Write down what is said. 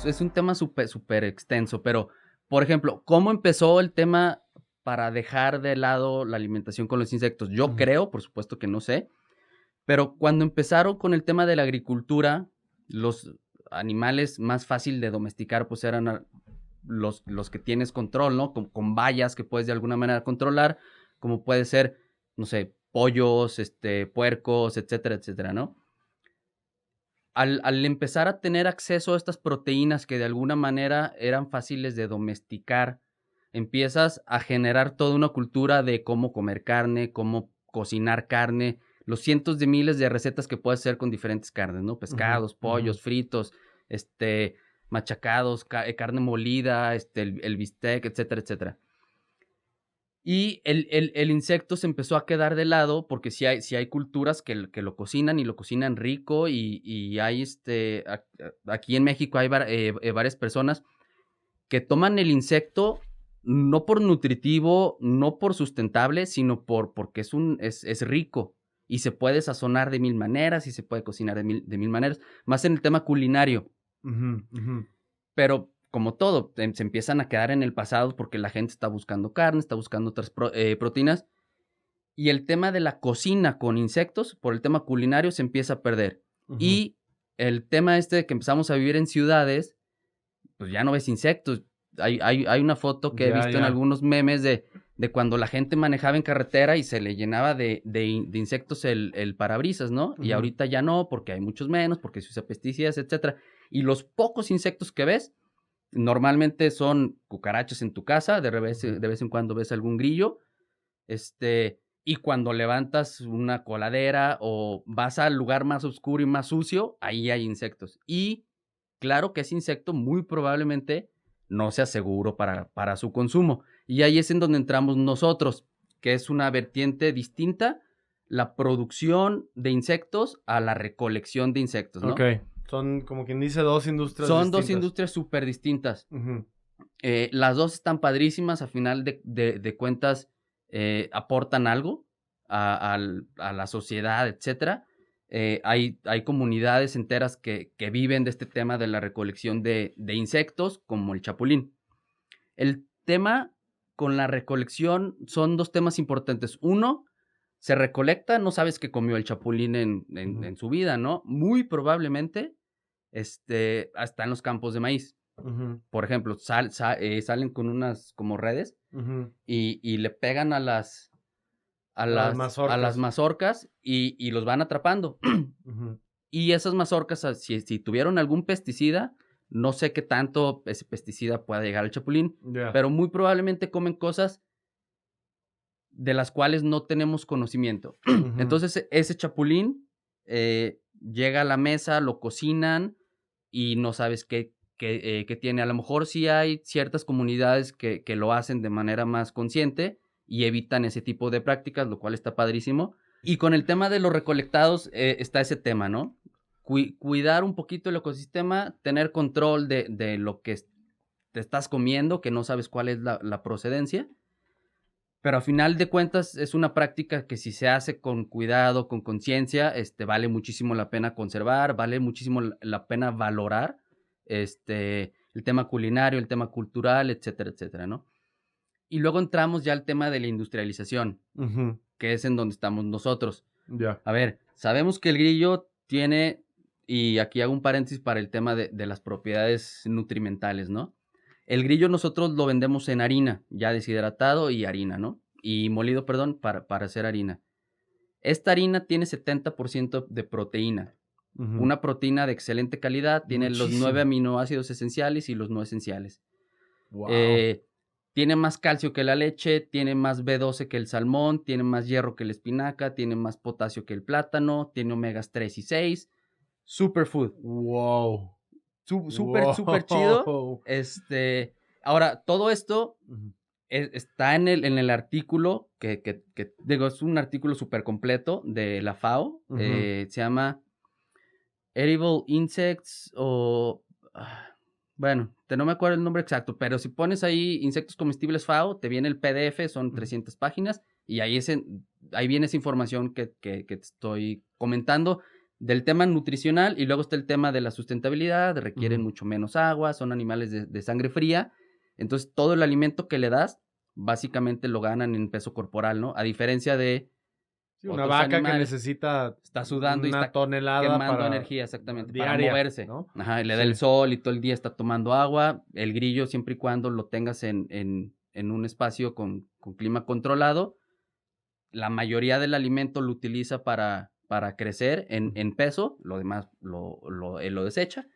es un tema súper extenso, pero, por ejemplo, ¿cómo empezó el tema para dejar de lado la alimentación con los insectos? Yo Ujú. creo, por supuesto que no sé, pero cuando empezaron con el tema de la agricultura, los animales más fácil de domesticar, pues, eran los que tienes control, ¿no? Con vallas que puedes de alguna manera controlar, como puede ser, no sé, pollos, puercos, etcétera, etcétera, ¿no? Al empezar a tener acceso a estas proteínas que de alguna manera eran fáciles de domesticar, empiezas a generar toda una cultura de cómo comer carne, cómo cocinar carne, los cientos de miles de recetas que puedes hacer con diferentes carnes, ¿no? Ujú, Pescados, ujú. pollos, fritos, machacados, carne molida, el bistec, etcétera, etcétera. Y el insecto se empezó a quedar de lado, porque sí hay culturas que lo cocinan y lo cocinan rico, y hay, aquí en México hay varias personas que toman el insecto, no por nutritivo, no por sustentable, sino porque es rico, y se puede sazonar de 1000 maneras, y se puede cocinar de mil maneras, más en el tema culinario. Ujú, ujú. Pero, como todo, se empiezan a quedar en el pasado, porque la gente está buscando carne, está buscando otras proteínas, y el tema de la cocina con insectos, por el tema culinario, se empieza a perder. Ujú. Y el tema de que empezamos a vivir en ciudades, pues ya no ves insectos. Hay una foto que he Ya, visto en ya. algunos memes de cuando la gente manejaba en carretera y se le llenaba de insectos el parabrisas, ¿no? Y Ujú. ahorita ya no, porque hay muchos menos, porque se usa pesticidas, etcétera. Y los pocos insectos que ves, normalmente son cucarachas en tu casa, Ujú. de vez en cuando ves algún grillo, y cuando levantas una coladera o vas al lugar más oscuro y más sucio, ahí hay insectos. Y claro que ese insecto muy probablemente no sea seguro para su consumo. Y ahí es en donde entramos nosotros, que es una vertiente distinta, la producción de insectos a la recolección de insectos, ¿no? Okey. Son, como quien dice, 2 industrias Son 2 distintas. industrias súper distintas. Ujú. Las 2 están padrísimas, a final de cuentas, aportan algo a la sociedad, etcétera. Hay comunidades enteras que viven de este tema de la recolección de insectos, como el chapulín. El tema con la recolección son 2 temas importantes. Uno, se recolecta, no sabes qué comió el chapulín Ujú. en su vida, ¿no? Muy probablemente, está en los campos de maíz. Ujú. Por ejemplo, salen con unas como redes Ujú. y le pegan a A las las mazorcas. mazorcas y los van atrapando. Ujú. Y esas mazorcas, si tuvieron algún pesticida, no sé qué tanto ese pesticida pueda llegar al chapulín, Ya. pero muy probablemente comen cosas de las cuales no tenemos conocimiento. Ujú. Entonces, ese chapulín, llega a la mesa, lo cocinan y no sabes qué tiene. A lo mejor sí hay ciertas comunidades que lo hacen de manera más consciente y evitan ese tipo de prácticas, lo cual está padrísimo. Y con el tema de los recolectados, está ese tema, ¿no? Cuidar un poquito el ecosistema, tener control de lo que te estás comiendo, que no sabes cuál es la procedencia, pero a final de cuentas es una práctica que si se hace con cuidado, con conciencia, vale muchísimo la pena conservar, vale muchísimo la pena valorar, el tema culinario, el tema cultural, etcétera, etcétera, ¿no? Y luego entramos ya al tema de la industrialización, Ujú. que es en donde estamos nosotros. Ya. A ver, sabemos que el grillo tiene, y aquí hago un paréntesis para el tema de las propiedades nutrimentales, ¿no? El grillo nosotros lo vendemos en harina, ya deshidratado y harina, ¿no? Y molido, perdón, para hacer harina. Esta harina tiene 70% de proteína. Ujú. Una proteína de excelente calidad, tiene los 9 Muchísimo. aminoácidos esenciales y los no esenciales. Guau. Eh, Tiene más calcio que la leche, tiene más B12 que el salmón, tiene más hierro que la espinaca, tiene más potasio que el plátano, tiene omegas 3 y 6. Superfood. Wow. Súper, súper chido. Wow. Ahora, todo esto Ujú. está en el artículo digo, es un artículo súper completo de la FAO. Ujú. Se llama Edible Insects bueno, no me acuerdo el nombre exacto, pero si pones ahí insectos comestibles FAO, te viene el PDF, son Ujú. 300 páginas, y ahí viene esa información que te estoy comentando. del tema nutricional, y luego está el tema de la sustentabilidad, requieren Ujú. mucho menos agua, son animales de sangre fría. Entonces, todo el alimento que le das, básicamente lo ganan en peso corporal, ¿no? A diferencia de Sí, una otros vaca que animales, necesita está sudando y 1 está tonelada quemando para energía, exactamente, para diaria, moverse. ¿no? Ajá, y le da Sí. el sol y todo el día está tomando agua. El grillo, siempre y cuando lo tengas en un espacio con clima controlado, la mayoría del alimento lo utiliza para crecer en Ujú. peso, lo demás lo desecha.